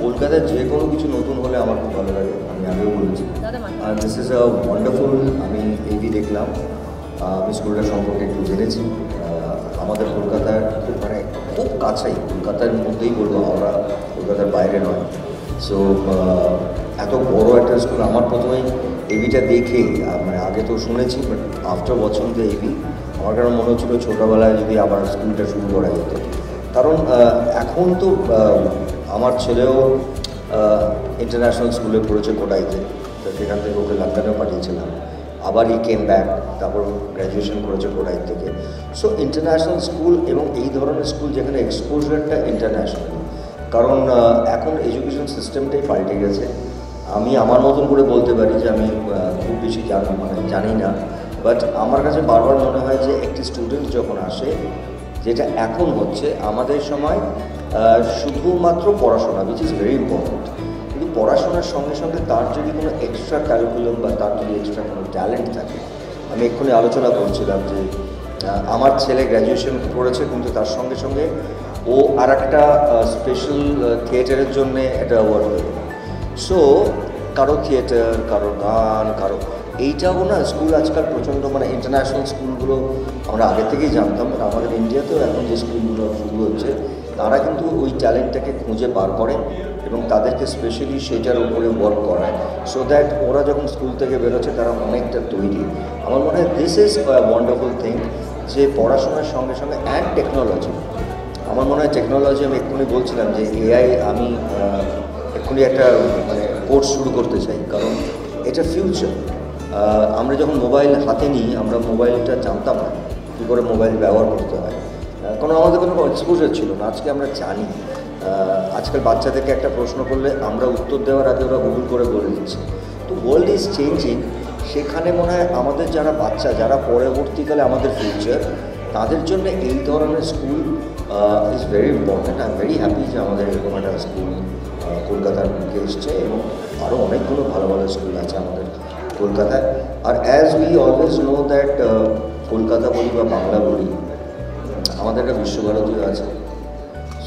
কলকাতায় যে কোনো কিছু নতুন হলে আমার খুব ভালো লাগে, আমি আগেও বলেছি। আর দিস ইজ আ ওয়ান্ডারফুল। আমি এভি দেখলাম, আমি স্কুলটা সম্পর্কে একটু জেনেছি। আমাদের কলকাতার খুব কাছেই, কলকাতার মধ্যেই বলবো, আমরা কলকাতার বাইরে নয়। সো এত বড় একটা স্কুল, আমার প্রথমেই এভিটা দেখে, মানে আগে তো শুনেছি, বাট আফটার ওয়াচিং দ্য এভি আমার কারণ মনে হচ্ছিলো ছোটোবেলায় যদি আবার স্কুলটা শুরু করা যেত। কারণ এখন তো আমার ছেলেও ইন্টারন্যাশনাল স্কুলে পড়েছে কোটাইতে, তো সেখান থেকে ওকে লন্ডনেও পাঠিয়েছিলাম। আবার কেম ব্যাক, তারপর গ্র্যাজুয়েশন করেছে কোটাই থেকে। সো ইন্টারন্যাশনাল স্কুল এবং এই ধরনের স্কুল যেখানে এক্সপোজারটা ইন্টারন্যাশনাল, কারণ এখন এডুকেশন সিস্টেমটাই পাল্টে গেছে। আমি আমার মতন করে বলতে পারি যে আমি খুব বেশি জানি না, বাট আমার কাছে বারবার মনে হয় যে একটি স্টুডেন্ট যখন আসে, যেটা এখন হচ্ছে আমাদের সময় শুধুমাত্র পড়াশোনা, উইচ ইজ ভেরি ইম্পর্টেন্ট, কিন্তু পড়াশোনার সঙ্গে সঙ্গে তার যদি কোনো এক্সট্রা ক্যারিকুলাম বা তার যদি এক্সট্রা কোনো ট্যালেন্ট থাকে। আমি এক্ষুনি আলোচনা করছিলাম যে আমার ছেলে গ্র্যাজুয়েশন করেছে, কিন্তু তার সঙ্গে সঙ্গে ও আর একটা স্পেশাল থিয়েটারের জন্যে একটা অ্যাওয়ার্ড পেল। সো কারো থিয়েটার, কারো গান, কারো এইটাও না স্কুল আজকাল প্রচণ্ড, মানে ইন্টারন্যাশনাল স্কুলগুলো আমরা আগে থেকেই জানতাম, বাট আমাদের ইন্ডিয়াতেও এখন যে স্কুলগুলো শুরু হচ্ছে, তারা কিন্তু ওই ট্যালেন্টটাকে খুঁজে বার করে এবং তাদেরকে স্পেশালি সেটার উপরে ওয়ার্ক করায়, সো দ্যাট ওরা যখন স্কুল থেকে বেরোচ্ছে তারা অনেকটা তৈরি। আমার মনে হয় দিস ইজ ওয়ান্ডারফুল থিং, যে পড়াশোনার সঙ্গে সঙ্গে অ্যান্ড টেকনোলজি। আমার মনে হয় টেকনোলজি, আমি এক্ষুনি বলছিলাম যে এআই, আমি এক্ষুনি একটা মানে কোর্স শুরু করতে চাই, কারণ এটা ফিউচার। আমরা যখন মোবাইল হাতে নিই, আমরা মোবাইলটা জানতাম না কী করে মোবাইল ব্যবহার করতে হয়, কারণ আমাদের কোনো এক্সপোজার ছিল না। আজকে আমরা জানি। আজকাল বাচ্চাদেরকে একটা প্রশ্ন করলে আমরা উত্তর দেওয়ার আগে ওরা গুগল করে বলে দিচ্ছে। তো ওয়ার্ল্ড ইজ চেঞ্জিং। সেখানে মনে হয় আমাদের যারা বাচ্চা, যারা পরবর্তীকালে আমাদের ফিউচার, তাদের জন্য এই ধরনের school is very important. I am very happy যে আমাদের এরকম একটা স্কুল কলকাতার মুখে এসছে, এবং আরও অনেকগুলো ভালো ভালো স্কুল আছে আমাদের কলকাতায়। আর as we always know that, Kolkata বলি বা বাংলা বলি, আমাদের একটা বিশ্বভারতীও আছে।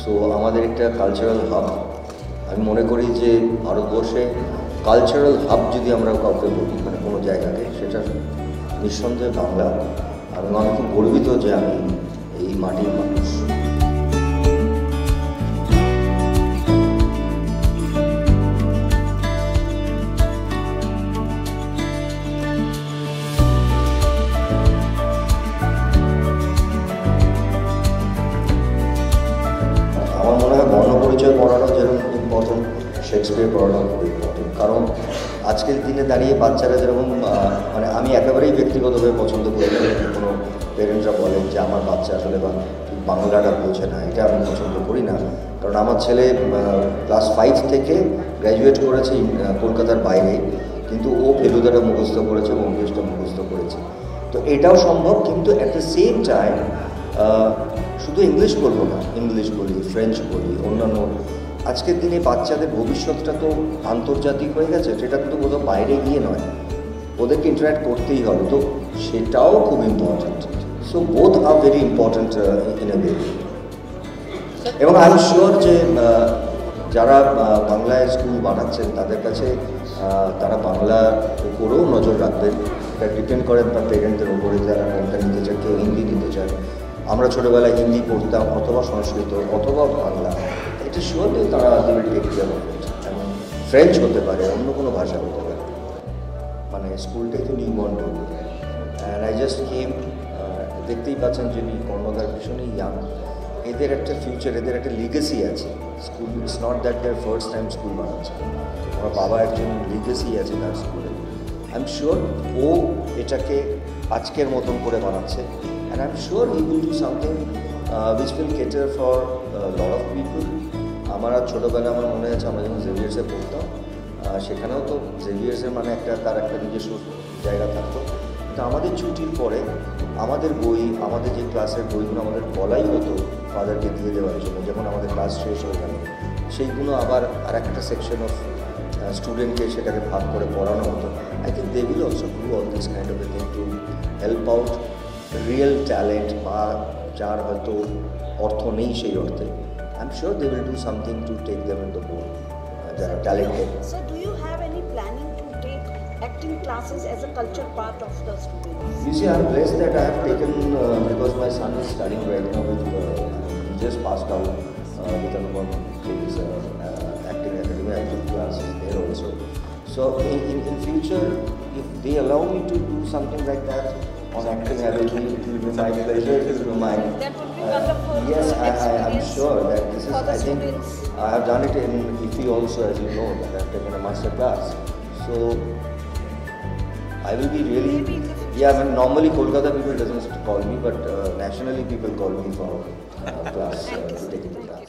সো আমাদের একটা কালচারাল হাব। আমি মনে করি যে ভারতবর্ষে কালচারাল হাব যদি আমরা কাউকে বলি, মানে কোনো জায়গাকে, সেটা নিঃসন্দেহে বাংলা। এবং আমি খুব গর্বিত যে আমি এই মাটির মানুষ। আমার মনে হয় বর্ণপরিচয় পড়ানো যেরকম ইম্পর্টেন্ট, শেক্সপিয়ার পড়ানো খুব ইম্পর্টেন্ট। কারণ আজকের দিনে দাঁড়িয়ে বাচ্চারা যেরকম, মানে আমি একেবারেই ব্যক্তিগতভাবে পছন্দ করি না কোনো পেরেন্টসরা বলেন যে আমার বাচ্চা আসলে বাংলাটা বোঝে না, এটা আমি পছন্দ করি না। কারণ আমার ছেলে ক্লাস 5 থেকে গ্র্যাজুয়েট করেছে কলকাতার বাইরে, কিন্তু ও ফেলুদাটা মুখস্থ করেছে এবং ইংলিশটা মুখস্থ করেছে। তো এটাও সম্ভব, কিন্তু অ্যাট দ্য সেম টাইম শুধু ইংলিশ বলবো না, ইংলিশ বলি, ফ্রেঞ্চ বলি, অন্যান্য। আজকের দিনে বাচ্চাদের ভবিষ্যৎটা তো আন্তর্জাতিক হয়ে গেছে, সেটা কিন্তু কোথাও বাইরে গিয়ে নয়, ওদেরকে ইন্টারাক্ট করতেই হবে। তো সেটাও খুব important. So both are very important in a way. এবং আই এম শিওর যে যারা বাংলায় স্কুল বানাচ্ছেন, তাদের কাছে তারা বাংলার উপরেও নজর রাখবেন। এটা ডিপেন্ড করে তার পেরেন্টদের উপরে, যারা কোনটা নিতে চায়। কেউ হিন্দি নিতে চায়, আমরা ছোটোবেলায় হিন্দি পড়তাম, অথবা সংস্কৃত, অথবা বাংলা। এটা শিওরলি তারা টেক কেয়ার করবে। এবং ফ্রেঞ্চ হতে পারে, অন্য কোনো ভাষা হতে পারে, মানে স্কুলটাই তো নিউবর্ন করবে। অ্যান্ড আই জাস্ট কেম, দেখতেই পাচ্ছেন যে কর্ণধার ভীষণই ইয়াং। এদের একটা ফিউচার, এদের একটা লিগেসি আছে। School it's not that their first time school বানাচ্ছে, আমার বাবা একজন লিগেসি আছে তার স্কুলে। আই এম শিওর ও এটাকে আজকের মতন করে বানাচ্ছে। And I am sure he will do something which will cater for lot of people. আমার আর ছোটোবেলা আমার মনে আছে, আমরা যখন জেভিয়ার্সে পড়তাম, সেখানেও তো জেভিয়ার্সের মানে একটা তার একটা নিজস্ব জায়গা থাকতো। কিন্তু আমাদের ছুটির পরে আমাদের বই, আমাদের যে ক্লাসের বইগুলো আমাদের বলাই হতো ফাদারকে দিয়ে দেওয়ার জন্য, যখন আমাদের ক্লাস শেষ হয়ে গেল, সেইগুলো আবার আর একটা সেকশন অফ স্টুডেন্টকে সেটাকে ভাগ করে পড়ানো হতো। I think they will also do all this kind of a thing to help out real talent, বা যার হয়তো অর্থ নেই সেই অর্থে। I'm sure they will do something to take them in the board. They are talented. So do you have any planning to take acting classes as a culture part of the students? You see, I'm blessed that I have taken, because my son is studying right now with, he just passed out with Anupam Kher's acting academy. I took classes there also. So in future, if they allow me to do something like that on acting, it will be my pleasure. It will be my That would be wonderful. yes, I'm sure that this is. For the I think students. I have done it in IFFI also, as you know, that I have taken a master class. So I will be really. Maybe in the future. Yeah, I mean, normally Kolkata people doesn't call me, but nationally people call me for class to take it to class.